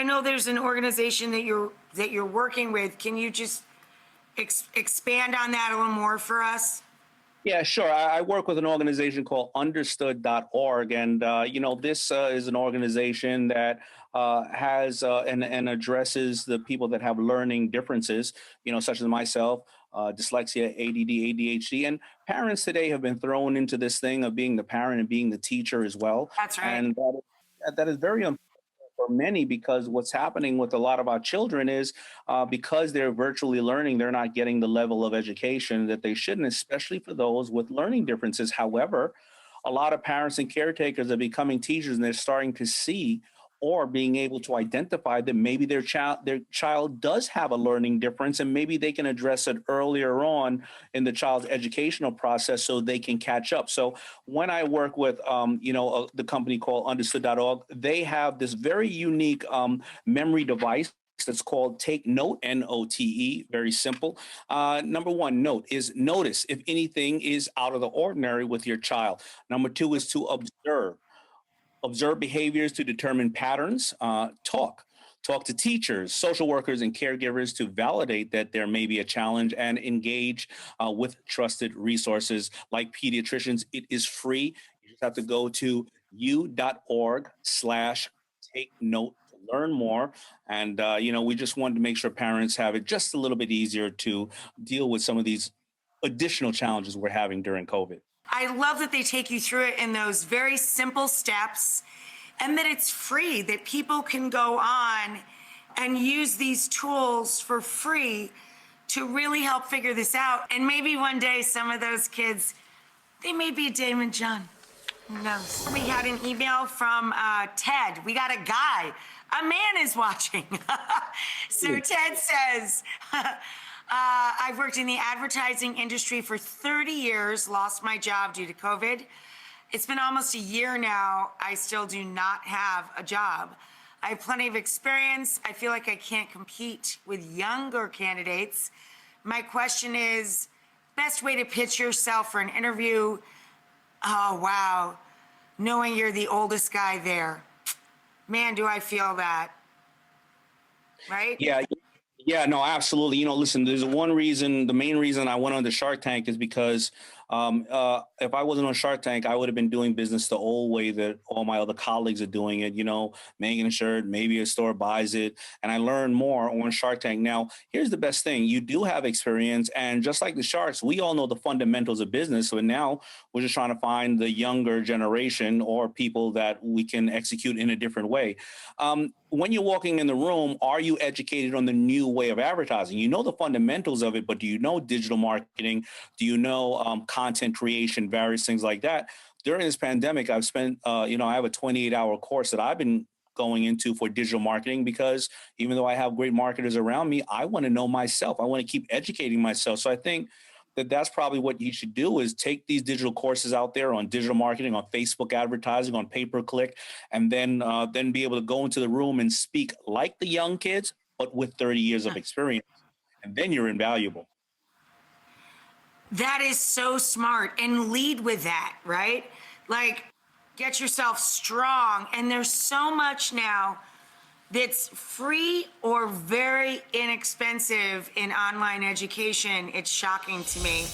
know there's an organization that you're working with. Can you just expand on that a little more for us? Yeah, sure. I work with an organization called understood.org. And, this is an organization that has and addresses the people that have learning differences, such as myself, dyslexia, ADD, ADHD. And parents today have been thrown into this thing of being the parent and being the teacher as well. That's right. And that is very for many, because what's happening with a lot of our children is because they're virtually learning, they're not getting the level of education that they should, and especially for those with learning differences. However, a lot of parents and caretakers are becoming teachers, and they're starting to see or being able to identify that maybe their child does have a learning difference, and maybe they can address it earlier on in the child's educational process so they can catch up. So when I work with the company called understood.org, they have this very unique memory device that's called Take Note, Note, very simple. Number one, note is notice if anything is out of the ordinary with your child. Number two is to observe behaviors to determine patterns. Talk to teachers, social workers, and caregivers to validate that there may be a challenge, and engage with trusted resources like pediatricians. It is free. You just have to go to u.org/take note to learn more. And, we just wanted to make sure parents have it just a little bit easier to deal with some of these additional challenges we're having during COVID. I love that they take you through it in those very simple steps, and that it's free, that people can go on and use these tools for free to really help figure this out. And maybe one day some of those kids, they may be a Daymond John. Who knows? We had an email from Ted. We got a guy. A man is watching. So Ted says, I've worked in the advertising industry for 30 years, lost my job due to COVID. It's been almost a year now. I still do not have a job. I have plenty of experience. I feel like I can't compete with younger candidates. My question is, best way to pitch yourself for an interview? Oh, wow. Knowing you're the oldest guy there. Man, do I feel that. Right? Yeah. Yeah, no, absolutely. Listen, there's the main reason I went on the Shark Tank is because if I wasn't on Shark Tank, I would have been doing business the old way that all my other colleagues are doing it, making a shirt, maybe a store buys it. And I learned more on Shark Tank. Now, here's the best thing. You do have experience. And just like the Sharks, we all know the fundamentals of business. So now we're just trying to find the younger generation or people that we can execute in a different way. When you're walking in the room, are you educated on the new way of advertising? You know the fundamentals of it, but do you know digital marketing? Do you know content creation, various things like that? During this pandemic, I've spent, I have a 28-hour course that I've been going into for digital marketing, because even though I have great marketers around me, I want to know myself. I want to keep educating myself. So I think that's probably what you should do, is take these digital courses out there on digital marketing, on Facebook advertising, on pay-per-click, and then be able to go into the room and speak like the young kids, but with 30 years of experience. And then you're invaluable. That is so smart. And lead with that, right? Like, get yourself strong. And there's so much now that's free or very inexpensive in online education. It's shocking to me.